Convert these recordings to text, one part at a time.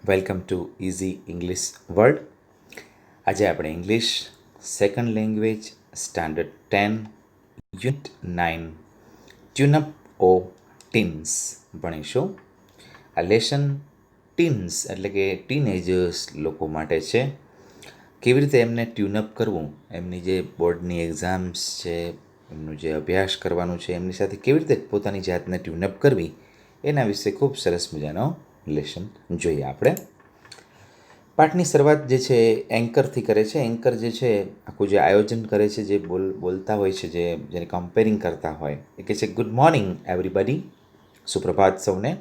Welcome to easy English world. આજે આપણે English second language standard 10 unit 9 ટ્યુનઅપ ઓ teens ભણીશું. આ lesson teens એટલે કે ટીનેજર્સ લોકો માટે છે. કેવી રીતે એમને ટ્યુનઅપ કરવું, એમની જે બોર્ડની એક્ઝામ્સ છે, એમનું જે અભ્યાસ કરવાનું છે, એમની સાથે કેવી રીતે પોતાની જાતને ટ્યુનઅપ કરવી, એના વિશે ખૂબ સરસ મજાનો લેસન જોઈએ આપણે. પાઠની શરૂઆત જે છે એ એન્કરથી કરે છે. એન્કર જે છે આખું જે આયોજન કરે છે, જે બોલતા હોય છે, જેને કમ્પેરિંગ કરતા હોય, એ કહે છે ગુડ મોર્નિંગ એવરીબડી, સુપ્રભાત સૌને.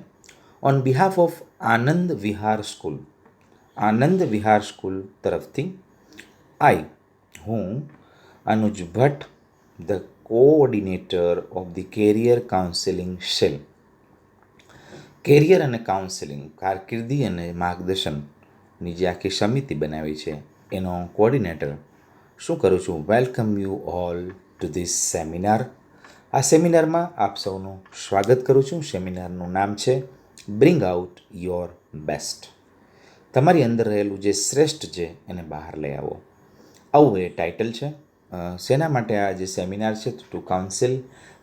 On behalf of Anand Vihar school, Anand Vihar school તરફથી, આઈ હું Anuj Bhatt, the coordinator of the career counselling cell. Career અને કાઉન્સેલિંગ, કારકિર્દી અને માર્ગદર્શનની જે આખી સમિતિ બનાવી છે એનો કોઓર્ડિનેટર શું કરું છું, welcome you all two this seminar. આ સેમિનારમાં આપ સૌનું સ્વાગત કરું છું. સેમિનારનું નામ છે બ્રિંગ આઉટ યોર બેસ્ટ. તમારી અંદર રહેલું જે શ્રેષ્ઠ છે એને બહાર લઈ આવો, આવું એ ટાઇટલ છે. શેના માટે આ જે સેમિનાર છે? To counsel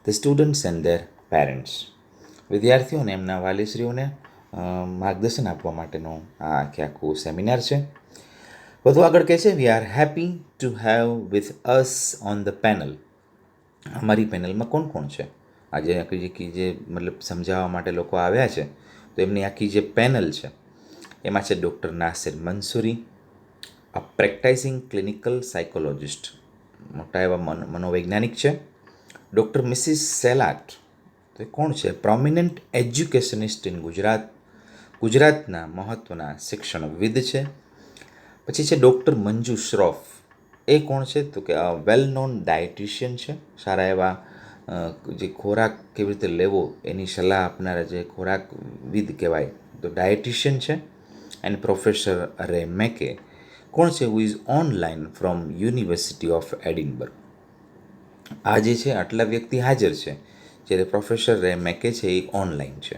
the students and their parents. વિદ્યાર્થીઓને એમના વાલીશ્રીઓને માર્ગદર્શન આપવા માટેનું આ આખું સેમિનાર છે. વધુ આગળ કહે છે we are happy to have with us on the panel. અમારી પેનલમાં કોણ કોણ છે? આજે આખી જે મતલબ સમજાવવા માટે લોકો આવ્યા છે, તો એમની આખી જે પેનલ છે એમાં છે ડૉક્ટર નાસિર મંસૂરી, અ પ્રેક્ટાઇઝિંગ ક્લિનિકલ સાયકોલોજિસ્ટ, મોટા એવા મનોવૈજ્ઞાનિક છે. ડૉક્ટર મિસિસ સેલાટ, તો એ કોણ છે? પ્રોમિનન્ટ એજ્યુકેશનિસ્ટ ઇન ગુજરાત, ગુજરાતના મહત્ત્વના શિક્ષણવિદ છે. પછી છે ડૉક્ટર મંજુ શ્રોફ, એ કોણ છે? તો કે વેલ નોન ડાયટિશિયન છે. સારા એવા જે ખોરાક કેવી રીતે લેવો એની સલાહ આપનારા જે ખોરાકવિદ કહેવાય, તો ડાયટિશિયન છે. એન્ડ પ્રોફેસર રે મેકે, કોણ છે? Who is online from university of Edinburgh. આ જે છે આટલા વ્યક્તિ હાજર છે, જ્યારે પ્રોફેસર રે મેકે છે એ ઓનલાઈન છે.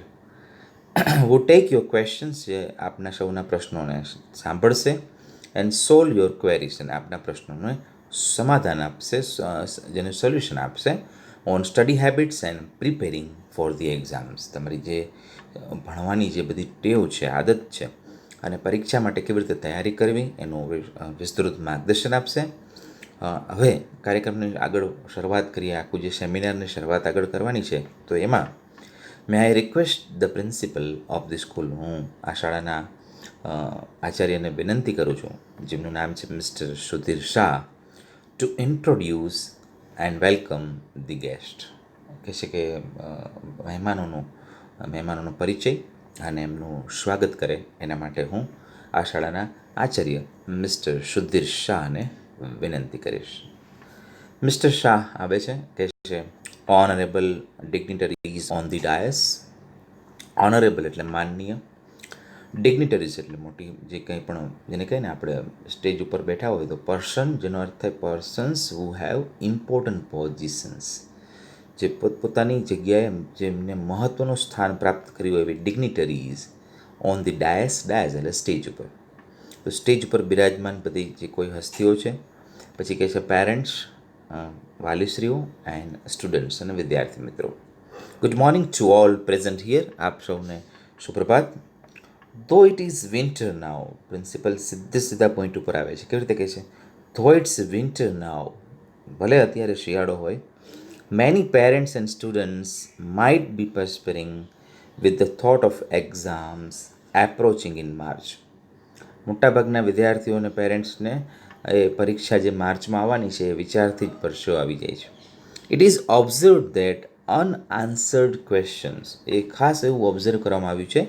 વો ટેક યોર ક્વેશ્ચન્સ, જે આપના સૌના પ્રશ્નોને સાંભળશે. એન્ડ સોલ્વ યોર ક્વેરીઝ, અને આપના પ્રશ્નોને સમાધાન આપશે, જેનું સોલ્યુશન આપશે. On study habits and preparing for the exams. તમારી જે ભણવાની જે બધી ટેવ છે, આદત છે, અને પરીક્ષા માટે કેવી રીતે તૈયારી કરવી એનું વિસ્તૃત માર્ગદર્શન આપશે. હવે કાર્યક્રમની આગળ શરૂઆત કરીએ. આખું જે સેમિનારની શરૂઆત આગળ કરવાની છે, તો એમાં may I request the principal of the school, હું આ શાળાના આચાર્યને વિનંતી કરું છું, જેમનું નામ છે mister Sudhir Shah, to introduce and welcome the guest. કહે છે કે મહેમાનોનો પરિચય અને એમનું સ્વાગત કરે એના માટે હું આ શાળાના આચાર્ય મિસ્ટર સુધીર શાહને વિનંતી કરીશ. મિસ્ટર શાહ આવે છે, કહે છે honourable dignitaries on the dais. Honourable એટલે માનનીય, ડિગ્નિટરીઝ એટલે મોટી, જે કંઈ પણ જેને કહીએ ને આપણે સ્ટેજ ઉપર બેઠા હોય તો પર્સન, જેનો અર્થ થાય persons who have important positions, જે પોતપોતાની જગ્યાએ જેમને મહત્ત્વનું સ્થાન પ્રાપ્ત કર્યું હોય એવી ડિગ્નિટરીઝ. ઓન ધી ડાયસ, ડાયસ એટલે સ્ટેજ ઉપર, તો સ્ટેજ ઉપર બિરાજમાન બધી જે કોઈ હસ્તીઓ છે. પછી કહે છે પેરેન્ટ્સ, વાલીશ્રીઓ, એન્ડ સ્ટુડન્ટ્સ અને વિદ્યાર્થી મિત્રો. Good morning to all present here. આપ સૌને સુપ્રભાત. ધો it is winter now, principal સીધા પોઈન્ટ ઉપર આવે છે. કેવી રીતે કહે છે? ધો ઇટ્સ વિન્ટર નાવ, ભલે અત્યારે શિયાળો હોય. Many parents and students might be perspiring with the thought of exams approaching in March. મોટાભાગના વિદ્યાર્થીઓ અને પેરેન્ટ્સને એ પરીક્ષા જે માર્ચમાં આવવાની છે એ વિચારથી જ પરસેવો આવી જાય છે. It is observe that unanswered questions, એ ખાસ એવું ઓબ્ઝર્વ કરવામાં આવ્યું છે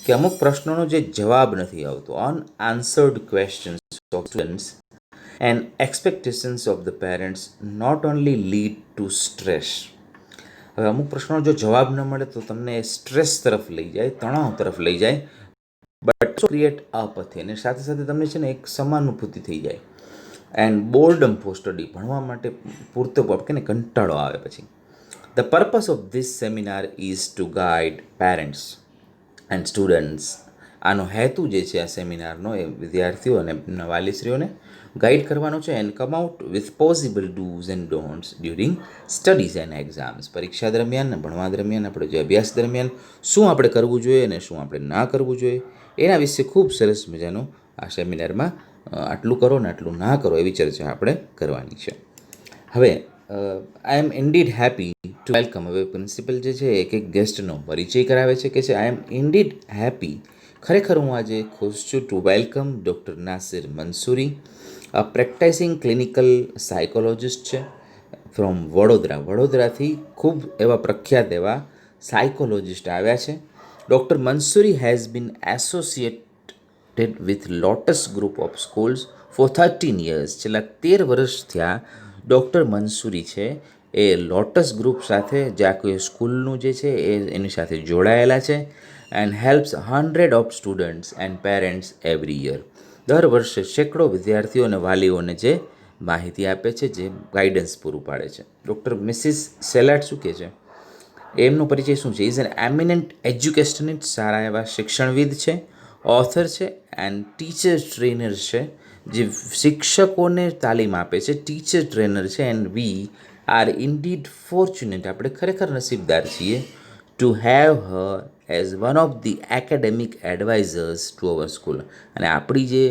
કે અમુક પ્રશ્નોનો જે જવાબ નથી આવતો. Unanswered questions of students and expectations of the parents not only lead to stress. હવે અમુક પ્રશ્નોનો જો જવાબ ન મળે તો તમને સ્ટ્રેસ તરફ લઈ જાય, તણાવ તરફ લઈ જાય, બટ ક્રિએટ અપથી, અને સાથે સાથે તમને છે ને એક સમાનુભૂતિ થઈ જાય. એન્ડ બોર્ડમ ફોર સ્ટડી, ભણવા માટે પૂરતો કે ને કંટાળો આવે પછી. The purpose of this seminar is to guide parents and students આનો હેતુ જે છે આ સેમિનારનો એ વિદ્યાર્થીઓ અને એમના વાલીશ્રીઓને ગાઈડ કરવાનો છે and come out with possible do's and don'ts during studies and exams. પરીક્ષા દરમિયાન ને ભણવા દરમિયાન આપણે જે અભ્યાસ દરમિયાન શું આપણે કરવું જોઈએ અને શું આપણે ના કરવું જોઈએ એના વિશે ખૂબ સરસ મજાનું આ સેમિનારમાં આટલું કરો ને આટલું ના કરો એવી ચર્ચા આપણે કરવાની છે. હવે આઈ am indeed happy to welcome. હવે પ્રિન્સિપલ જે છે એક એક ગેસ્ટનો પરિચય કરાવે છે કે છે આઈ એમ ઇન્ડીડ હેપી, ખરેખર હું આજે ખુશ છું, to welcome doctor Nasir Mansuri, practising clinical psychologist છે ફ્રોમ વડોદરા. વડોદરાથી ખૂબ એવા પ્રખ્યાત એવા સાયકોલોજિસ્ટ આવ્યા છે. Doctor Mansuri has been associated with Lotus group of schools for 13 years. છેલ્લા 13 વર્ષ થયા ડૉક્ટર મંસૂરી છે એ લોટસ ગ્રુપ સાથે જે આ કોઈ સ્કૂલનું જે છે એ એની સાથે જોડાયેલા છે and helps 100 of students and parents every year. દર વર્ષે સેંકડો વિદ્યાર્થીઓ અને વાલીઓને જે માહિતી આપે છે, જે ગાઈડન્સ પૂરું પાડે છે. ડૉક્ટર મિસિસ સેલાટ શું કહે છે, એમનો પરિચય શું છે? ઇઝ એન એમિનન્ટ એજ્યુકેશનિસ્ટ, સારા એવા શિક્ષણવિદ છે, ઓથર છે એન્ડ ટીચર ટ્રેનર છે, જે શિક્ષકોને તાલીમ આપે છે, ટીચર ટ્રેનર છે. And we are indeed fortunate, આપણે ખરેખર નસીબદાર છીએ to have Har as one of the academic advisers to our school. અને આપણી જે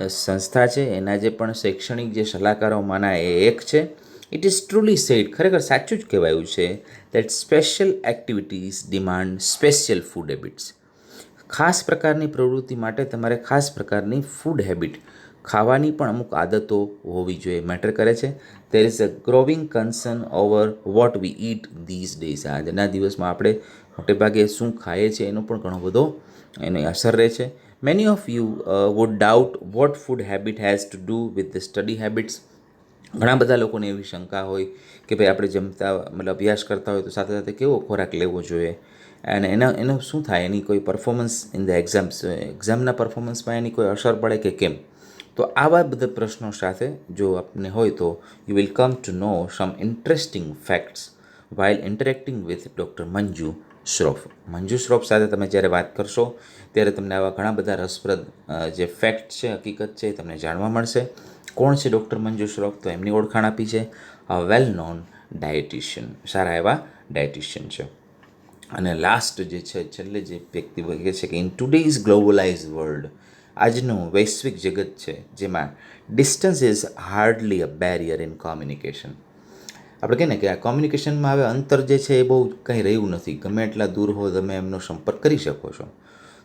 સંસ્થા છે એના જે પણ શૈક્ષણિક જે સલાહકારોમાંના એ એક છે. ઇટ ઇઝ ટ્રુલી સેડ, ખરેખર સાચું જ કહેવાયું છે that special activities demand special food habits. ખાસ પ્રકારની પ્રવૃત્તિ માટે તમારે ખાસ પ્રકારની ફૂડ હેબિટ, ખાવાની પણ અમુક આદતો હોવી જોઈએ, મેટર કરે છે. There is a growing concern over what we eat these days. આજના દિવસમાં આપણે મોટે ભાગે શું ખાઈએ છીએ એનો પણ ઘણો બધો એની અસર રહે છે. Many of you would doubt what food habit has to do with the study habits. ઘણા બધા લોકોને એવી શંકા હોય કે ભાઈ આપણે જમતા મતલબ અભ્યાસ કરતા હોય તો સાથે સાથે કેવો ખોરાક લેવો જોઈએ અને એનું શું થાય, એની કોઈ પરફોર્મન્સ ઇન ધ એક્ઝામના પરફોર્મન્સમાં એની કોઈ અસર પડે કે કેમ. તો આવા બધા પ્રશ્નો સાથે જો આપને હોય તો you will come to know some interesting facts while interacting with doctor Manju Shroff. Manju Shroff સાથે તમે જ્યારે વાત કરશો ત્યારે તમને આવા ઘણા બધા રસપ્રદ જે ફેક્ટ છે, હકીકત છે એ તમને જાણવા મળશે. કોણ છે ડૉક્ટર મંજુ શ્રોફ? તો એમની ઓળખાણ આપી છે અ વેલ નોન ડાયટિશિયન, સારા એવા ડાયટિશિયન છે. અને લાસ્ટ જે છે છેલ્લે જે વ્યક્તિ કહે છે કે ઇન ટુડેઝ ગ્લોબલાઇઝ વર્લ્ડ, આજનું વૈશ્વિક જગત છે જેમાં distance is hardly a barrier in communication. આપણે કહીએ ને કે આ કોમ્યુનિકેશનમાં હવે અંતર જે છે એ બહુ કંઈ રહ્યું નથી, ગમે એટલા દૂર હો તમે એમનો સંપર્ક કરી શકો છો.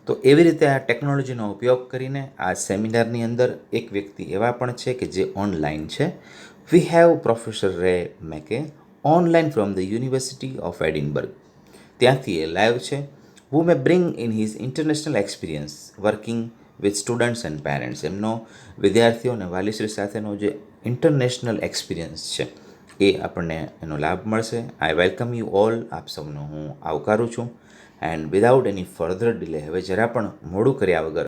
તો એવી રીતે આ ટેકનોલોજીનો ઉપયોગ કરીને આ સેમિનારની અંદર એક વ્યક્તિ એવા પણ છે કે જે ઓનલાઈન છે. વી have professor Ray Mackay online from the University of Edinburgh. ત્યાંથી એ લાઈવ છે. Who may bring in his international experience working with students and parents. એમનો વિદ્યાર્થીઓ અને વાલીશ્રી સાથેનો જે ઇન્ટરનેશનલ એક્સપિરિયન્સ છે એ આપણને એનો લાભ મળશે. આઈ વેલકમ યુ ઓલ, આપ સૌનો હું આવકારું છું. And without any further delay, હવે જરા પણ મોડું કર્યા વગર,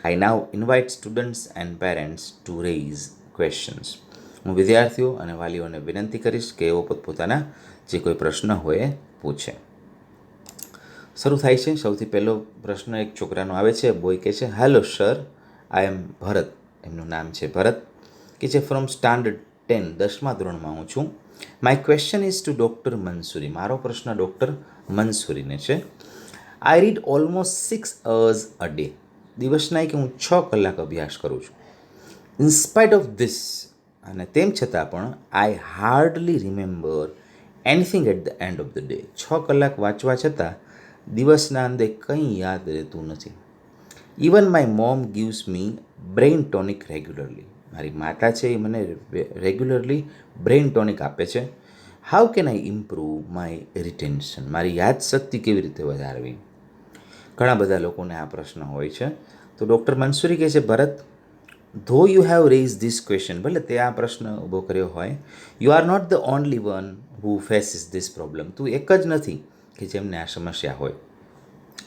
I now invite students and parents to raise questions. હું વિદ્યાર્થીઓ અને વાલીઓને વિનંતી કરીશ કે એઓ પોતપોતાના જે કોઈ પ્રશ્ન હોય એ પૂછે. શરૂ થાય છે. સૌથી પહેલો પ્રશ્ન એક છોકરાનો આવે છે. બોય કહે છે, હેલો સર, આઈ એમ ભરત, એમનું નામ છે ભરત, કે જે ફ્રોમ સ્ટાન્ડર્ડ 10, 10મા ધોરણમાં હું છું. My question is to doctor Mansuri. મારો પ્રશ્ન ડૉક્ટર મંસૂરીને છે. I read almost 6 hours a day. દિવસના કે હું 6 કલાક અભ્યાસ કરું છું. ઇન્સ્પાઇટ ઓફ ધીસ, અને તેમ છતાં પણ I hardly remember anything at the end of the day. 6 કલાક વાંચવા છતાં દિવસના અંતે કંઈ યાદ રહેતું નથી. Even my mom gives me brain tonic regularly. મારી માતા છે એ મને રેગ્યુલરલી બ્રેઇન ટોનિક આપે છે. How can I improve my retention? મારી યાદશક્તિ કેવી રીતે વધારવી? ઘણા બધા લોકોને આ પ્રશ્ન હોય છે. તો ડૉક્ટર મંસૂરી કહે છે, Bharat, though you have raise this question, ભલે તે આ પ્રશ્ન ઊભો કર્યો હોય, you are not the only one who faces this problem. તું એક જ નથી કે જેમને આ સમસ્યા હોય.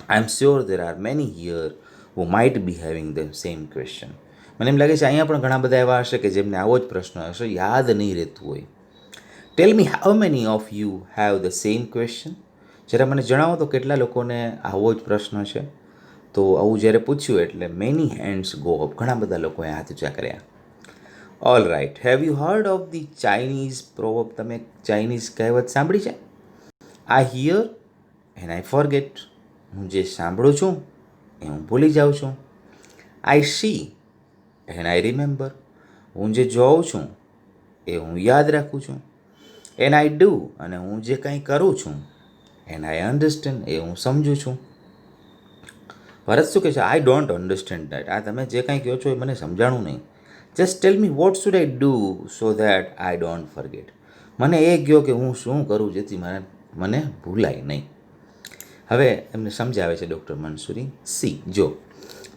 I am sure there are many here who might be having the same question. મને એમ લાગે છે અહીંયા પણ ઘણા બધા એવા હશે કે જેમને આવો જ પ્રશ્ન હશે, યાદ નહીં રહેતું હોય. Tell me how many of you have the same question. જરા મને જણાવો તો કેટલા લોકોને આવો જ પ્રશ્ન છે. તો આવું જ્યારે પૂછ્યું એટલે મેની હેન્ડ્સ ગો અપ, ઘણા બધા લોકોએ હાથ ઊંચા કર્યા. All right, have you heard of the Chinese proverb? તમે ચાઇનીઝ કહેવત સાંભળી છે? I hear and I forget. હું જે સાંભળું છું એ હું ભૂલી જાઉં છું. I see and I remember. હું જે જોઉં છું એ હું યાદ રાખું છું. એન્ડ આઈ ડુ, અને હું જે કંઈ કરું છું એન્ડ આઈ અન્ડરસ્ટેન્ડ, એ હું સમજું છું. ભરત શું કહે છે? I don't understand that. આ તમે જે કંઈ કહો છો એ મને સમજાણું નહીં. Just tell me what should I do so that I don't forget. મને એ કહો કે હું શું કરું જેથી મને ભૂલાય નહીં. હવે એમને સમજાવે છે ડૉક્ટર મંસૂરી. સી, જો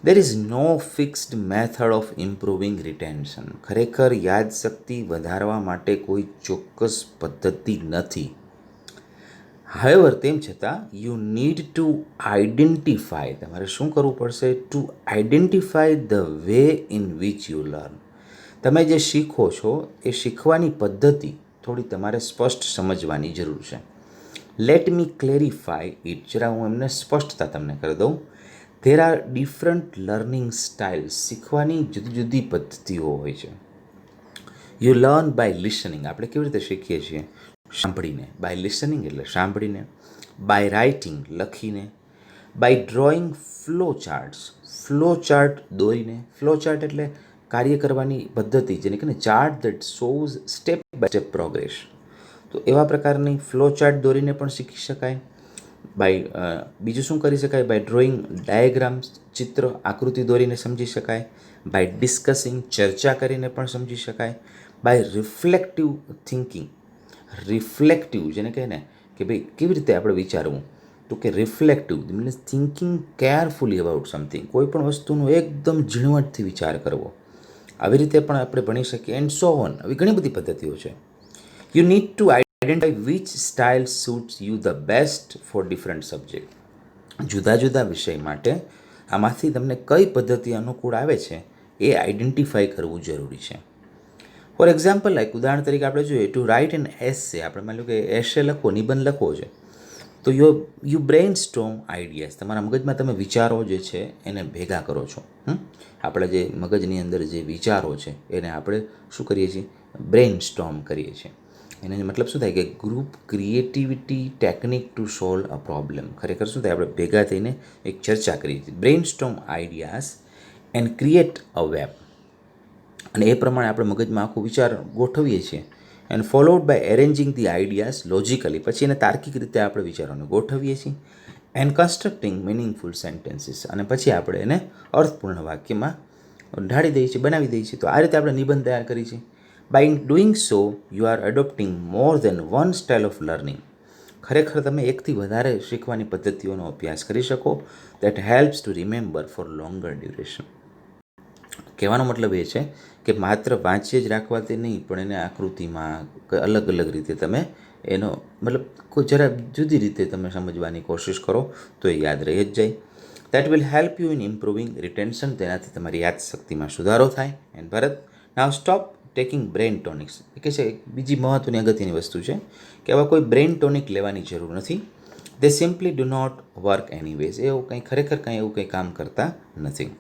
there is no fixed method of improving retention. ખરેખર યાદશક્તિ વધારવા માટે કોઈ ચોક્કસ પદ્ધતિ નથી. હાવેવર, તેમ છતાં યુ નીડ ટુ આઈડેન્ટિફાય, તમારે શું કરવું પડશે? Two identify the way in which you learn. તમે જે શીખો છો એ શીખવાની પદ્ધતિ થોડી તમારે સ્પષ્ટ સમજવાની જરૂર છે. Let me clarify it. જરા હું એમને સ્પષ્ટતા તમને કરી દઉં. There are different learning styles. શીખવાની જુદી જુદી પદ્ધતિઓ હોય છે. You learn by listening. આપણે કેવી રીતે શીખીએ છીએ? સાંભળીને. બાય લિસનિંગ એટલે સાંભળીને. બાય રાઇટિંગ, લખીને. By drawing flow charts. Flow chart દોરીને. ફ્લો ચાર્ટ એટલે કાર્ય કરવાની પદ્ધતિ, જેને કહે ને chart that shows step by step progress. તો એવા પ્રકારની ફ્લો ચાર્ટ દોરીને પણ શીખી શકાય. બીજું શું કરી શકાય? બાય ડ્રોઈંગ ડાયાગ્રામ્સ, ચિત્ર આકૃતિ દોરીને સમજી શકાય. બાય ડિસ્કસિંગ, ચર્ચા કરીને પણ સમજી શકાય. By reflective thinking. રિફ્લેક્ટિવ જેને કહે ને કે ભાઈ કેવી રીતે આપણે વિચારવું, તો કે reflective means thinking carefully about something. કોઈ પણ વસ્તુનો એકદમ ઝીણવટથી વિચાર કરવો. આવી રીતે પણ આપણે ભણી શકીએ. And so on. આવી ઘણી બધી પદ્ધતિઓ છે. You need two identify which style suits you the best for different subject. જુદા જુદા વિષય માટે આમાંથી તમને કઈ પદ્ધતિ અનુકૂળ આવે છે એ આઈડેન્ટિફાઈ કરવું જરૂરી છે. ફોર એક્ઝામ્પલ, લાઈક ઉદાહરણ તરીકે આપણે જોઈએ, ટુ રાઇટ એન એસે. આપણે માની લો કે એસે લખવો, નિબંધ લખવો છે, તો યુ બ્રેઇન સ્ટોર્મ આઈડિયાઝ. તમારા મગજમાં તમે વિચારો જે છે એને ભેગા કરો છો. આપણા જે મગજની અંદર જે વિચારો છે એને આપણે શું કરીએ છીએ? બ્રેઇન સ્ટોર્મ કરીએ છીએ. એને મતલબ શું થાય કે group creativity technique to solve a problem. ખરેખર શું થાય? આપણે ભેગા થઈને એક ચર્ચા કરીએ છીએ. Brainstorm ideas and create a web. અને એ પ્રમાણે આપણે મગજમાં આખો વિચાર ગોઠવીએ છીએ. And followed by arranging the ideas logically. પછી એને તાર્કિક રીતે આપણે વિચારોને ગોઠવીએ છીએ. And constructing meaningful sentences. અને પછી આપણે એને અર્થપૂર્ણ વાક્યમાં ઢાળી દઈએ છીએ, બનાવી દઈએ છીએ. તો આ રીતે આપણે નિબંધ તૈયાર કરીએ છીએ. By doing so you are adopting more than one style of learning. ખરેખર તમે એકથી વધારે શીખવાની પદ્ધતિઓનો અભ્યાસ કરી શકો. That helps to remember for longer duration. કહેવાનો મતલબ એ છે કે માત્ર વાંચીએ જ રાખવાથી નહીં, પણ એને આકૃતિમાં અલગ અલગ રીતે તમે એનો મતલબ કોઈ જરા જુદી રીતે તમે સમજવાની કોશિશ કરો તો એ યાદ રહી જ જાય. That will help you in improving retention. તેનાથી તમારી યાદશક્તિમાં સુધારો થાય. And Bharat, now stop taking brain tonics. એ કહે છે બીજી મહત્ત્વની અગત્યની વસ્તુ છે કે આવા કોઈ બ્રેઇન ટોનિક લેવાની જરૂર નથી. They simply do not work anyways. એવું કંઈ ખરેખર કંઈ એવું કંઈ કામ કરતા નથી.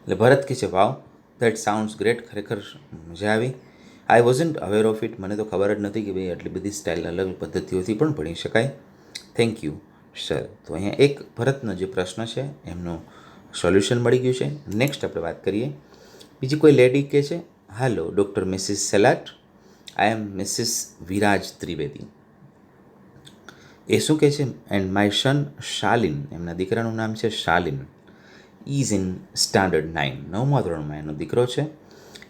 એટલે ભરત કહે છે, વાવ, દેટ સાઉન્ડ્સ ગ્રેટ. ખરેખર મજા આવી. આઈ વોઝન્ટ અવેર ઓફ ઇટ. મને તો ખબર જ નથી કે ભાઈ આટલી બધી સ્ટાઇલ અલગ પદ્ધતિઓથી પણ ભણી શકાય. Thank you sir. તો અહીંયા એક ભરતનો જે પ્રશ્ન છે એમનું સોલ્યુશન મળી ગયું છે. નેક્સ્ટ આપણે વાત કરીએ. બીજી કોઈ લેડી કહે છે, hello doctor Mrs સેલાટ, I am Mrs Viraj Trivedi. એ શું કહે છે? એન્ડ માય સન શાલિન, એમના દીકરાનું નામ છે શાલિન, ઇઝ ઇન સ્ટાન્ડર્ડ 9, 9મા ધોરણમાં એનો દીકરો છે.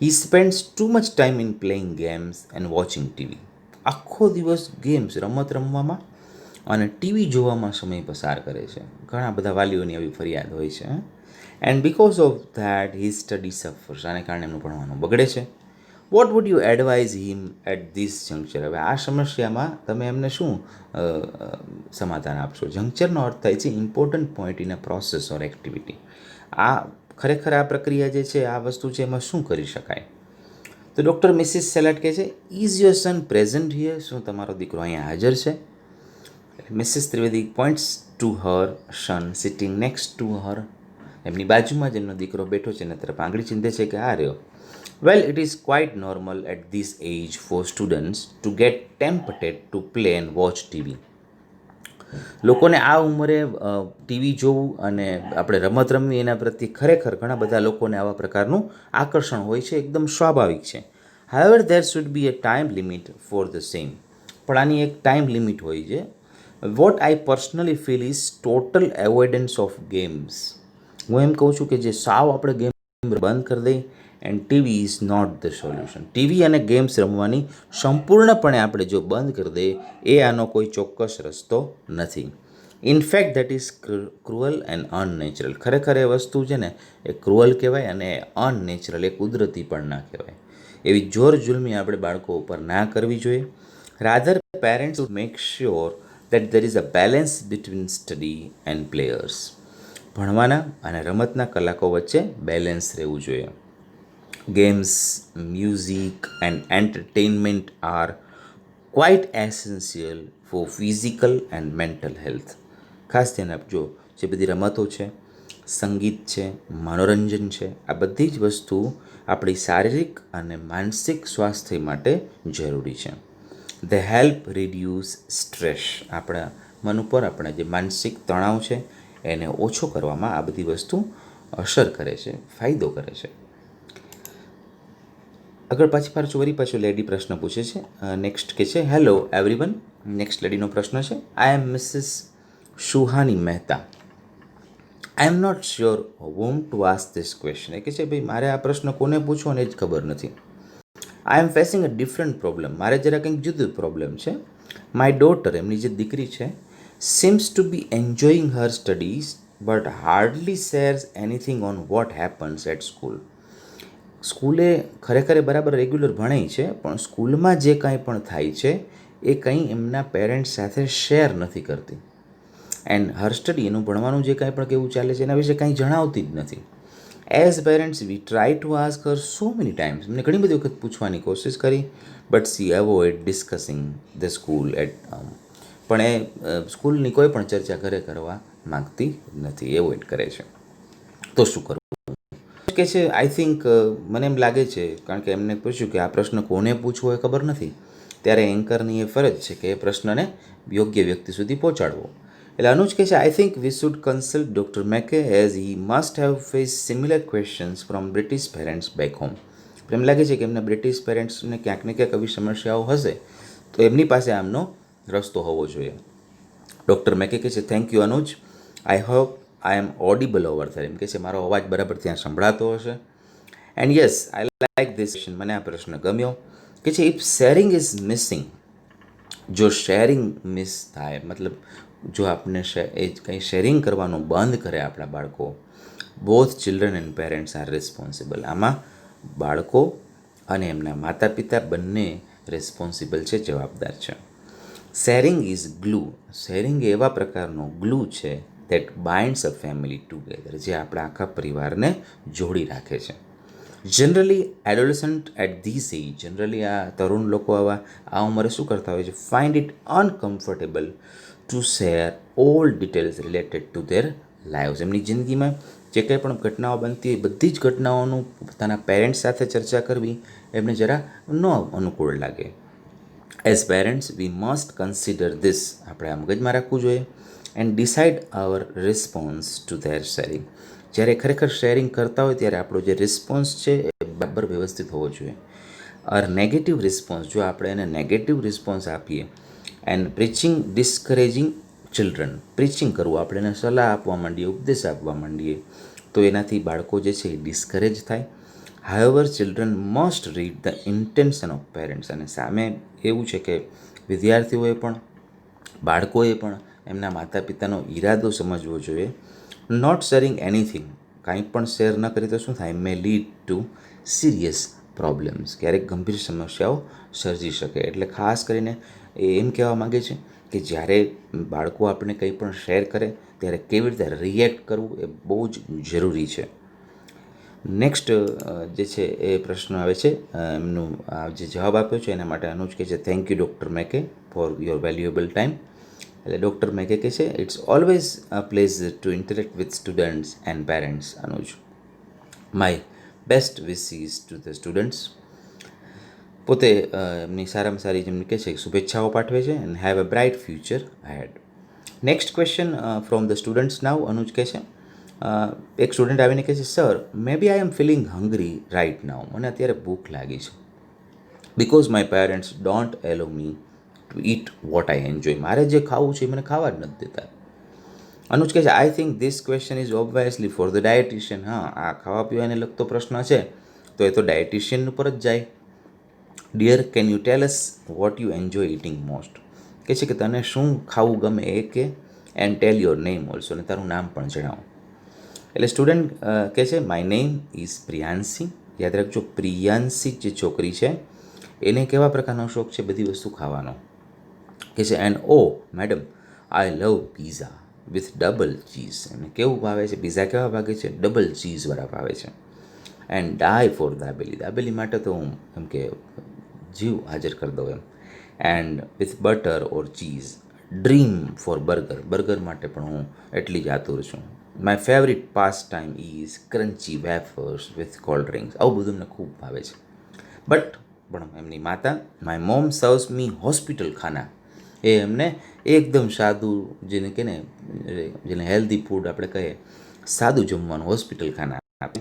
He spends too much time in playing games and watching TV. આખો દિવસ ગેમ્સ રમત રમવામાં અને ટીવી જોવામાં સમય પસાર કરે છે. ઘણા બધા વાલીઓની આવી ફરિયાદ હોય છે. And because of that he study suffers. આને કારણે એમનું ભણવાનું બગડે છે. What would you advise him at this juncture. હવે આ સમસ્યામાં તમે એમને શું સમાધાન આપશો? જંક્ચરનો અર્થ થાય છે important point in a process or activity. આ ખરેખર આ પ્રક્રિયા જે છે, આ વસ્તુ છે, એમાં શું કરી શકાય? તો ડૉક્ટર મિસિસ સેલાટ કહે છે, is your son present here. શું તમારો દીકરો અહીંયા હાજર છે? Mrs Trivedi points to her son sitting next to her. એમની બાજુમાં જ એમનો દીકરો બેઠો છે અને તરફ આંગળી ચીંધે છે કે આ રહ્યો. Well, it is quite normal at this age for students to get tempted to play and watch TV. લોકોને આ ઉંમરે ટીવી જોવું અને આપણે રમત રમવી એના પ્રત્યે ખરેખર ઘણા બધા લોકોને આવા પ્રકારનું આકર્ષણ હોય છે, એકદમ સ્વાભાવિક છે. However there should be a time limit for the same. પણ આની એક ટાઈમ લિમિટ હોય છે. What I personally feel is total avoidance of games. હું એમ કહું છું કે જે સાવ આપણે ગેમ બંધ કરી દઈએ, and TV is not the solution. TV અને ગેમ્સ રમવાની સંપૂર્ણપણે આપણે જો બંધ કરી દઈએ એ આનો કોઈ ચોક્કસ રસ્તો નથી. In fact that is cruel and unnatural. ખરેખર એ વસ્તુ છે ને એ ક્રુઅલ કહેવાય અને અનનેચરલ, એ કુદરતી પણ ના કહેવાય. એવી જોર જુલમી આપણે બાળકો ઉપર ના કરવી જોઈએ. Rather parents should make sure that there is a balance between study and players. ભણવાના અને રમતના કલાકો વચ્ચે બેલેન્સ રહેવું જોઈએ. Games, music and entertainment are quite essential for physical and mental health. ખાસ ધ્યાન આપજો, જે બધી રમતો છે, સંગીત છે, મનોરંજન છે, આ બધી જ વસ્તુ આપણી શારીરિક અને માનસિક સ્વાસ્થ્ય માટે જરૂરી છે. દે હેલ્પ રિડ્યુસ સ્ટ્રેસ. આપણા મન ઉપર આપણા જે માનસિક તણાવ છે એને ઓછો કરવામાં આ બધી વસ્તુ અસર કરે છે, ફાયદો કરે છે. આગળ પાછો લેડી પ્રશ્ન પૂછે છે. નેક્સ્ટ કે છે, હેલો એવરીવન. નેક્સ્ટ લેડીનો પ્રશ્ન છે, I am Mrs Suhani Mehta. I am not sure whom to ask this question. એ કહે છે ભાઈ મારે આ પ્રશ્ન કોને પૂછવો ને એ જ ખબર નથી. આઈ એમ ફેસિંગ અ ડિફરન્ટ પ્રોબ્લેમ. મારે જરા કંઈક જુદું પ્રોબ્લેમ છે. માય ડોટર, એમની જે દીકરી છે, seems to be enjoying her studies but hardly shares anything on what happens at school. સ્કૂલે ખરેખર બરાબર રેગ્યુલર ભણે છે, પણ સ્કૂલમાં જે કાંઈ પણ થાય છે એ કંઈ એમના પેરેન્ટ્સ સાથે શેર નથી કરતી. એન્ડ હર સ્ટડી, એનું ભણવાનું જે કાંઈ પણ કેવું ચાલે છે એના વિશે કાંઈ જણાવતી જ નથી. As parents we try to ask her so many times. એમને ઘણી બધી વખત પૂછવાની કોશિશ કરી, but she avoid discussing the school at પણ એ સ્કૂલની કોઈ પણ ચર્ચા ઘરે કરવા માગતી નથી, એવોઇડ કરે છે. તો શું કરવું? કે છે આઈ થિંક, મને એમ લાગે છે, કારણ કે એમને પૂછ્યું કે આ પ્રશ્ન કોને પૂછવો એ ખબર નથી, ત્યારે એન્કરની એ ફરજ છે કે એ પ્રશ્નને યોગ્ય વ્યક્તિ સુધી પહોંચાડવો. એટલે અનુજ કહે છે, I think we should consult doctor Mackay as he must have face similar questions from British parents back home. એમ લાગે છે કે એમના બ્રિટિશ પેરેન્ટ્સને ક્યાંક ને ક્યાંક આવી સમસ્યાઓ હશે, તો એમની પાસે આમનો રસ્તો હોવો જોઈએ. ડૉક્ટર મેકે કહે છે, thank you Anuj, I hope I am audible over there. એમ કહે છે મારો અવાજ બરાબર ત્યાં સંભળાતો હશે. And yes, I like this question. મને આ પ્રશ્ન ગમ્યો. કે છે ઇફ શેરિંગ ઇઝ મિસિંગ. જો શેરિંગ મિસ થાય, મતલબ જો આપણે એ કંઈ શેરિંગ કરવાનું બંધ કરે આપણા બાળકો, both children and parents are responsible. આમાં બાળકો અને એમના માતા પિતા બંને રિસ્પોન્સિબલ છે, જવાબદાર છે. Sharing is glue. શેરિંગ એવા પ્રકારનો ગ્લુ છે that binds a family together, જે આપણા આખા પરિવારને જોડી રાખે છે. Generally adolescent at this age, generally આ તરુણ લોકો આ ઉંમરે શું કરતા હોય છે, find it uncomfortable to share all details related to their lives. એમની જિંદગીમાં જે કંઈ પણ ઘટનાઓ બનતી હોય, બધી જ ઘટનાઓનું પોતાના પેરેન્ટ્સ સાથે ચર્ચા કરવી એમને જરા ન અનુકૂળ લાગે. As parents we must consider this. આપણે આ મગજમાં રાખવું જોઈએ. And decide our response to their sharing. જ્યારે ખરેખર શેરિંગ કરતા હોય ત્યારે આપણો જે રિસ્પોન્સ છે એ બરાબર વ્યવસ્થિત હોવો જોઈએ. અર નેગેટિવ રિસ્પોન્સ, જો આપણે એને નેગેટિવ રિસ્પોન્સ આપીએ, એન્ડ પ્રીચિંગ ડિસ્કરેજિંગ ચિલ્ડ્રન, પ્રીચિંગ કરવું, આપણે એને સલાહ આપવા માંડીએ, ઉપદેશ આપવા માંડીએ, તો એનાથી બાળકો જે છે એ ડિસ્કરેજ થાય. However children must read the intention of parents. અને સામે એવું છે કે વિદ્યાર્થીઓએ પણ, બાળકોએ પણ એમના માતા પિતાનો ઈરાદો સમજવો જોઈએ. નોટ શેરિંગ એનીથિંગ, કાંઈ પણ શેર ન કરી તો શું થાય, મે લીડ ટુ સિરિયસ પ્રોબ્લેમ્સ, ક્યારેક ગંભીર સમસ્યાઓ સર્જી શકે. એટલે ખાસ કરીને એ એમ કહેવા માગે છે કે જ્યારે બાળકો આપણે કંઈ પણ શેર કરે ત્યારે કેવી રીતે રિએક્ટ કરવું એ બહુ જ જરૂરી છે. નેક્સ્ટ જે છે એ પ્રશ્ન આવે છે, એમનું જે જવાબ આપ્યો છે એના માટે અનુજ કહે છે, thank you doctor McKay for your valuable time. એટલે ડૉક્ટર મેકે કહે છે it's always a pleasure to interact with students and parents. Anuj, my best wishes to the students. પોતે એમની સારામાં સારી જેમને કહે છે શુભેચ્છાઓ પાઠવે છે and have a bright future head. Next question from the students now. Anuj કહે છે એક સ્ટુડન્ટ આવીને કહે છે sir may be I am feeling hungry right now. મને અત્યારે ભૂખ લાગી છે because my parents don't allow me to eat what I enjoy. મારે જે ખાવું છે એ મને ખાવા જ નથી દેતા. અનુજ કહે છે I think this question is obviously for the dietitian. હા, આ ખાવા પીવાને લગતો પ્રશ્ન છે તો એ તો ડાયટિશિયન ઉપર જ જાય. Dear can you tell us what you enjoy eating most. કહે છે કે તને શું ખાવું ગમે એ કે and tell your name also, અને તારું નામ પણ જણાવો. એટલે સ્ટુડન્ટ કહે છે માય નેમ ઇઝ પ્રિયાંશી. યાદ રાખજો, પ્રિયાંશી જે છોકરી છે એને કેવા પ્રકારનો શોખ છે બધી વસ્તુ ખાવાનો. કહે છે and oh madam I love pizza with double cheese. એને કેવું ભાવે છે પીઝા, કેવા ભાગે છે ડબલ ચીઝવાળા ભાવે છે. And die for dabeli. Dabeli માટે તો હું એમ કે જીવ હાજર કરી દઉં એમ. And with butter or cheese. Dream for burger. Burger માટે પણ હું એટલી જ આતુર છું. My favourite pass time is crunchy wafers with cold drinks. આવું બધું મને ખૂબ ભાવે છે. પણ એમની માતા my mom serves me hospital khana. એ એમને એકદમ સાદું જેને કહે ને, જેને હેલ્ધી ફૂડ આપણે કહીએ, સાદું જમવાનું હોસ્પિટલ ખાના આપે.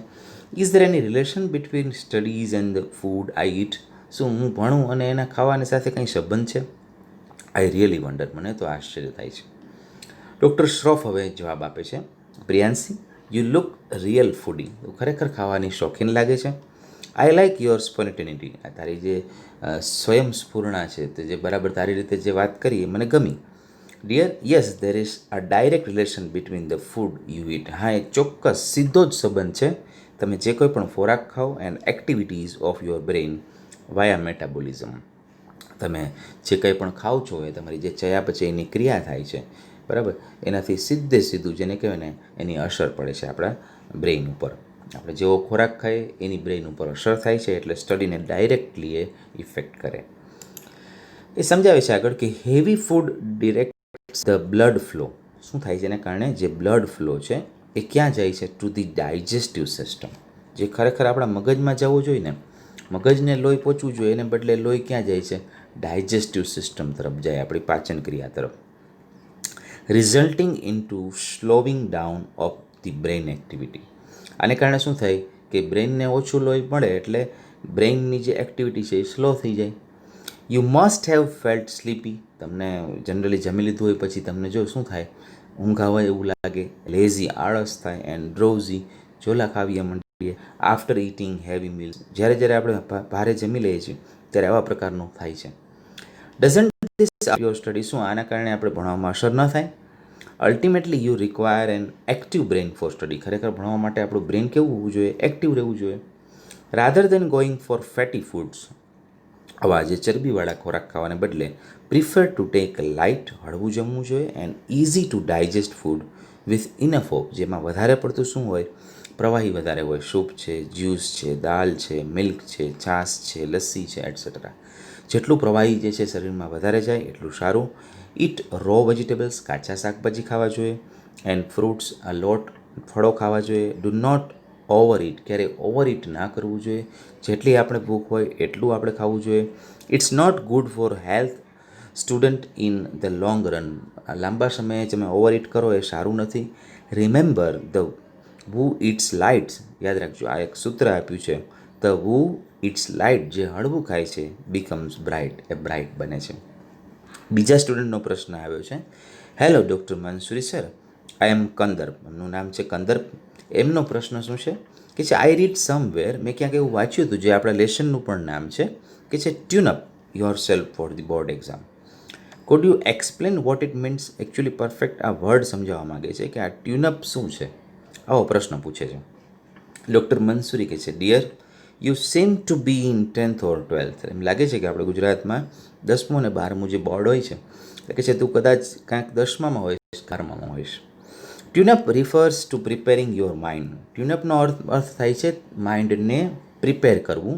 Is there any relation between studies and the food I eat. શું હું ભણું અને એના ખાવાની સાથે કંઈ સંબંધ છે? I really wonder. મને તો આશ્ચર્ય થાય છે. ડૉક્ટર શ્રોફ હવે જવાબ આપે છે Priyanshi you look real foodie. ખરેખર ખાવાની શોખીન લાગે છે. I like your spontaneity. તારી જે સ્વયંસ્ફૂર્ણા છે તે જે બરાબર તારી રીતે જે વાત કરી એ મને ગમી. Dear yes there is a direct relation between the food you eat. હા, એક ચોક્કસ સીધો જ સંબંધ છે તમે જે કોઈ પણ ખોરાક ખાઓ and activities of your brain via metabolism. તમે જે કંઈ પણ ખાઓ છો એ તમારી જે ચયાપચયની ક્રિયા થાય છે બરાબર, એનાથી સીધે સીધું જેને કહેવાય ને એની અસર પડે છે આપણા બ્રેઇન ઉપર. આપણે જેવો ખોરાક ખાઈએ એની બ્રેઇન ઉપર અસર થાય છે, એટલે સ્ટડીને ડાયરેક્ટલી એ ઇફેક્ટ કરે. એ સમજાવે છે આગળ કે heavy food directs the blood flow. શું થાય છે એના કારણે જે બ્લડ ફ્લો છે એ ક્યાં જાય છે? To the digestive system. જે ખરેખર આપણા મગજમાં જવું જોઈએ ને, મગજને લોહી પહોંચવું જોઈએ, એને બદલે લોહી ક્યાં જાય છે? ડાયજેસ્ટિવ સિસ્ટમ તરફ જાય, આપણી પાચન ક્રિયા તરફ. Resulting in to slowing down of the brain activity. આને કારણે શું થાય કે બ્રેઇનને ઓછું લોહી મળે એટલે બ્રેઇનની જે એક્ટિવિટી છે એ સ્લો થઈ જાય. You must have felt sleepy. તમને જનરલી જમી લીધું હોય પછી તમને જો શું થાય, ઊંઘ આવે એવું લાગે, લેઝી આળસ થાય, એન્ડ ડ્રોઝી ઝોલા ખાવીએ મંડીએ આફ્ટર ઇટિંગ હેવી મીલ્સ. જ્યારે જ્યારે આપણે ભારે જમી લઈએ છીએ ત્યારે આવા પ્રકારનું થાય છે. Doesn't this your study. શું આના કારણે આપણે ભણવામાં અસર ન થાય? Ultimately you require an active brain for study. ખરેખર ભણવા માટે આપણું બ્રેઇન કેવું હોવું જોઈએ? એક્ટિવ રહેવું જોઈએ. Rather then going for fatty foods. આવા જે ચરબીવાળા ખોરાક ખાવાને બદલે પ્રિફર ટુ ટેક લાઇટ, હળવું જમવું જોઈએ, and easy to digest food with enough of. જેમાં વધારે પડતું શું હોય? પ્રવાહી વધારે હોય. સૂપ છે, જ્યુસ છે, દાલ છે, મિલ્ક છે, છાશ છે, લસ્સી છે, એટસેટ્રા. જેટલું પ્રવાહી જે છે શરીરમાં વધારે જાય એટલું સારું. Eat raw vegetables. કાચા શાકભાજી ખાવા જોઈએ. And fruits a lot. ફળો ખાવા જોઈએ. Do not over eat. ક્યારેય ઓવર ઇટ ના કરવું જોઈએ. જેટલી આપણે ભૂખ હોય એટલું આપણે ખાવું જોઈએ. It's not good for health student in the long run. લાંબા સમયે તમે ઓવર ઇટ કરો એ સારું નથી. Remember the who eats lights. યાદ રાખજો, આ એક સૂત્ર આપ્યું છે. The who eats light. જે હળવું ખાય છે બીકમ્સ બ્રાઇટ. એ બ્રાઇટ બને છે. બીજા સ્ટુડન્ટનો પ્રશ્ન આવ્યો છે. હેલો ડૉક્ટર મંસૂરી સર, આઈ એમ કંદર્પ. એમનું નામ છે કંદર્પ. એમનો પ્રશ્ન શું છે કે છે આઈ રીડ સમવેર. મેં ક્યાંક એવું વાંચ્યું હતું જે આપણા લેસનનું પણ નામ છે કે છે tune up your self for the board exam. Code you explain what it means? Actually perfect આ વર્ડ સમજાવવા માગે છે કે આ ટ્યુનઅપ શું છે. આવો પ્રશ્ન પૂછે છે. ડૉક્ટર મંસૂરી કહે છે dear you seem to be in 10th or 12th. એમ લાગે છે કે આપણે ગુજરાતમાં 10મું અને 12મું જે બોર્ડ હોય છે એટલે કે છે તું કદાચ કાંઈક 10મામાં હોઈશ, 12મામાં હોઈશ. Tune up refers to preparing your mind. ટ્યુનઅપનો અર્થ થાય છે માઇન્ડને પ્રિપેર કરવું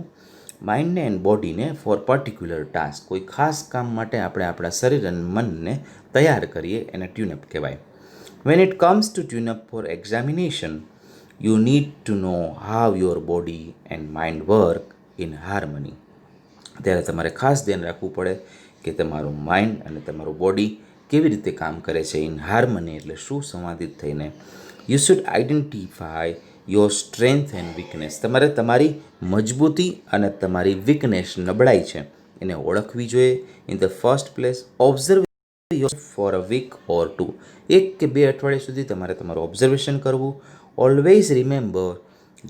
માઇન્ડને એન્ડ બોડીને ફોર પર્ટિક્યુલર ટાસ્ક, કોઈ ખાસ કામ માટે આપણે આપણા શરીર અને મનને તૈયાર કરીએ એને ટ્યુનઅપ કહેવાય. When it comes to tune up for examination, you need to know how your body and mind work in harmony. ત્યારે તમારે ખાસ ધ્યાન રાખવું પડે કે તમારું માઇન્ડ અને તમારું બોડી કેવી રીતે કામ કરે છે. ઇન હાર્મની એટલે શું? સંવાદિત થઈને. You should identify your strength and weakness. તમારે તમારી મજબૂતી અને તમારી વીકનેસ, નબળાઈ છે, એને ઓળખવી જોઈએ. In the first place, observe your for a week or two. 1 કે 2 અઠવાડિયા સુધી તમારે તમારું ઓબ્ઝર્વેશન કરવું. Always remember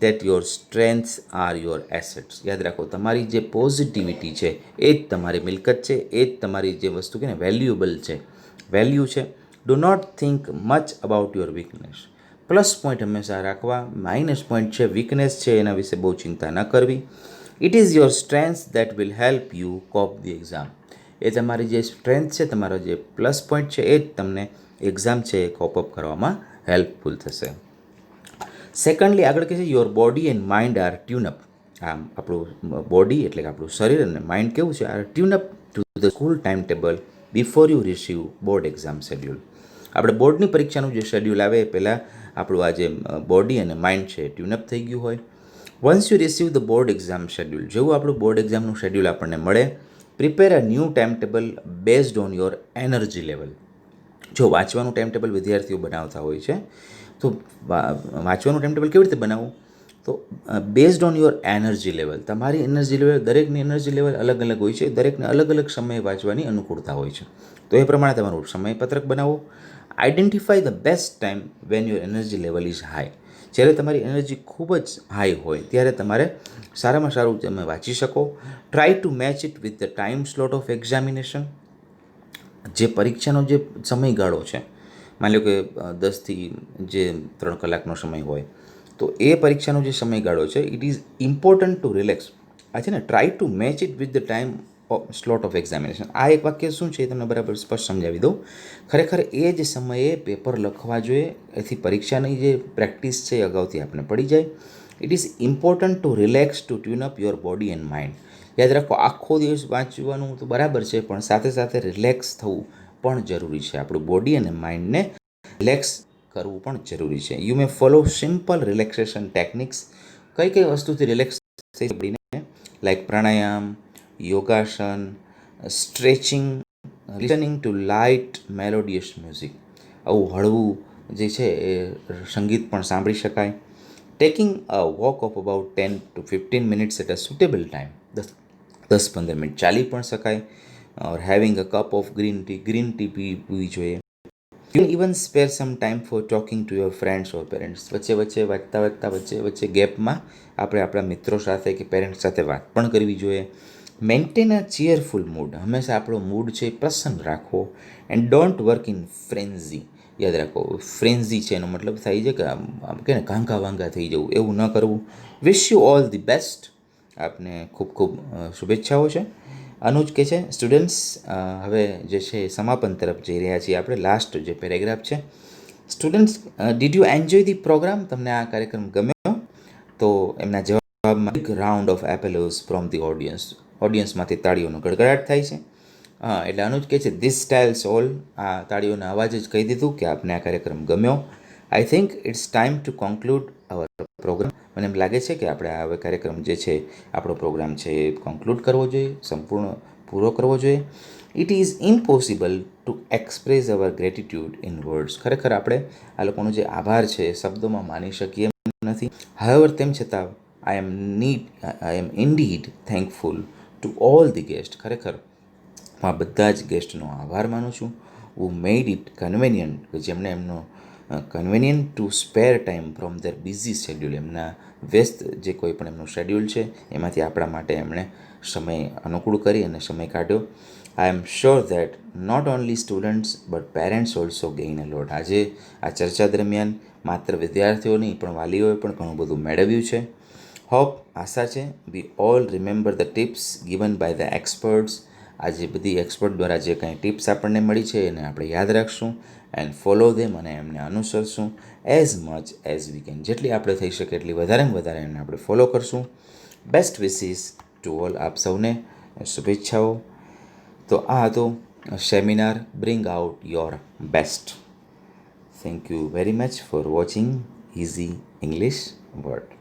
that your strengths are your assets. યાદ રાખો, તમારી જે પોઝિટિવિટી છે એ જ તમારી મિલકત છે, એ જ તમારી જે વસ્તુ કે ને વેલ્યુએબલ છે, વેલ્યુ છે. Do not think much about your weakness. Plus point હંમેશા રાખવા, માઇનસ પોઈન્ટ છે, વીકનેસ છે, એના વિશે બહુ ચિંતા ન કરવી. It is your strength that will help you cope the exam. એ તમારી જે સ્ટ્રેન્થ છે, તમારો જે પ્લસ પોઈન્ટ છે, એ જ તમને એક્ઝામ છે એ કોપઅપ કરવામાં હેલ્પફુલ થશે. સેકન્ડલી આગળ કહે છે your body and mind are tune up. આમ આપણું બોડી એટલે કે આપણું શરીર અને માઇન્ડ કેવું છે? Are tune up to the school time table before you receive board exam schedule. આપણે બોર્ડની પરીક્ષાનું જે શેડ્યુલ આવે એ પહેલાં આપણું આ જે બોડી અને માઇન્ડ છે ટ્યુનઅપ થઈ ગયું હોય. Once you receive the board exam schedule, જેવું આપણું બોર્ડ એક્ઝામનું શેડ્યુલ આપણને મળે, prepare a new time table based on your energy level. જો વાંચવાનું ટાઈમ ટેબલ વિદ્યાર્થીઓ બનાવતા હોય છે, તો વાંચવાનું ટાઈમ ટેબલ કેવી રીતે બનાવવું? તો based on your energy level. તમારી એનર્જી લેવલ, દરેકની એનર્જી લેવલ અલગ અલગ હોય છે, દરેકને અલગ અલગ સમયે વાંચવાની અનુકૂળતા હોય છે. તો એ પ્રમાણે તમારું સમયપત્રક બનાવો. Identify the best time van your energy level is high. જ્યારે તમારી એનર્જી ખૂબ જ હાઈ હોય ત્યારે તમારે સારામાં સારું તમે વાંચી શકો. Try to match it with the time slot of examination. જે પરીક્ષાનો જે સમયગાળો છે, માની લો કે 10થી જે 3 કલાકનો સમય હોય, તો એ પરીક્ષાનો જે સમયગાળો છે, it is important to relax. આ છે ને, try to match it with the time slot of examination. આ એક વાક્ય શું છે એ તમને બરાબર સ્પષ્ટ સમજાવી દઉં. ખરેખર એ જ સમયે પેપર લખવા જોઈએ, એથી પરીક્ષાની જે પ્રેક્ટિસ છે એ અગાઉથી આપણે પડી જાય. It is important to relax to tune up your body and mind. યાદ રાખો, આખો દિવસ વાંચવાનું તો બરાબર છે, પણ સાથે સાથે રિલેક્સ થવું પણ જરૂરી છે. આપણું બોડી અને માઇન્ડને રિલેક્સ કરવું પણ જરૂરી છે. You may follow simple relaxation techniques. કઈ કઈ વસ્તુથી રિલેક્સ થઈ પડીને, like pranayama, yogasana, stretching, listening to light melodious music. આવું હળવું જે છે એ સંગીત પણ સાંભળી શકાય. Taking a walk of about 10 to 15 minutes at a suitable time. 10-15 minute ચાલી પણ શકાય. Or having a cup of green tea પીવી જોઈએ. You even spare some time for talking to your friends or parents. વચ્ચે વચ્ચે ગેપમાં આપણે આપણા મિત્રો સાથે કે પેરેન્ટ્સ સાથે વાત પણ કરવી જોઈએ. મેન્ટેન અ ચીયરફુલ મૂડ. હંમેશા આપણો મૂડ છે એ પ્રસન્ન રાખવો. And don't work in ફ્રેન્ઝી. યાદ રાખો, ફ્રેન્ઝી છે એનો મતલબ થાય છે કે આમ કે ને ઘાંઘા વાંઘા થઈ જવું, એવું ન કરવું. Wish you all the best. આપને ખૂબ ખૂબ શુભેચ્છાઓ છે. અનુજ કહે છે સ્ટુડન્ટ્સ, હવે જે છે સમાપન તરફ જઈ રહ્યા છીએ આપણે. લાસ્ટ જે પેરેગ્રાફ છે. Students, did you enjoy the programme? તમને આ કાર્યક્રમ ગમ્યો? તો એમના જવાબમાં big round of applause from the audience. ઓડિયન્સમાંથી તાળીઓનો ગડગડાટ થાય છે. એટલે અનુજ કહે છે ધીસ સ્ટાઇલ્સ ઓલ. આ તાળીઓના અવાજ જ કહી દીધું કે આપને આ કાર્યક્રમ ગમ્યો. I think it's time to conclude our programme. મને એમ લાગે છે કે આપણે આ હવે કાર્યક્રમ જે છે, આપણો પ્રોગ્રામ છે એ કોન્ક્લુડ કરવો જોઈએ, સંપૂર્ણ પૂરો કરવો જોઈએ. It is impossible to express our gratitude in words. ખરેખર આપણે આ લોકોનો જે આભાર છે એ શબ્દોમાં માની શકીએ એમ નથી. હાવેવર, તેમ છતાં I am indeed thankful to all the guest. ખરેખર હું આ બધા જ ગેસ્ટનો આભાર માનું છું. હુ મેડ ઇટ કન્વેનિયન્ટ, કે જેમણે એમનો convenient to spare time from their busy schedule. એમના વ્યસ્ત જે કોઈ પણ એમનું શેડ્યુલ છે એમાંથી આપણા માટે એમણે સમય અનુકૂળ કરી અને સમય કાઢ્યો. I am sure that not only students but parents also gain a lot. આજે આ ચર્ચા દરમિયાન માત્ર વિદ્યાર્થીઓ નહીં પણ વાલીઓએ પણ ઘણું બધું મેળવ્યું છે. હોપ, આશા છે, we all remember the tips given by the experts. આજે બધી એક્સપર્ટ દ્વારા જે કાંઈ ટિપ્સ આપણને મળી છે એને આપણે યાદ રાખશું. એન્ડ ફોલો ધેમ, અને એમને અનુસરશું as much as we can. જેટલી આપણે થઈ શકે એટલી વધારેમાં વધારે એને આપણે ફોલો કરશું. Best wishes to all. આપ સૌને શુભેચ્છાઓ. તો આ હતો seminar bring out your best. Thank you very much for watching easy English word.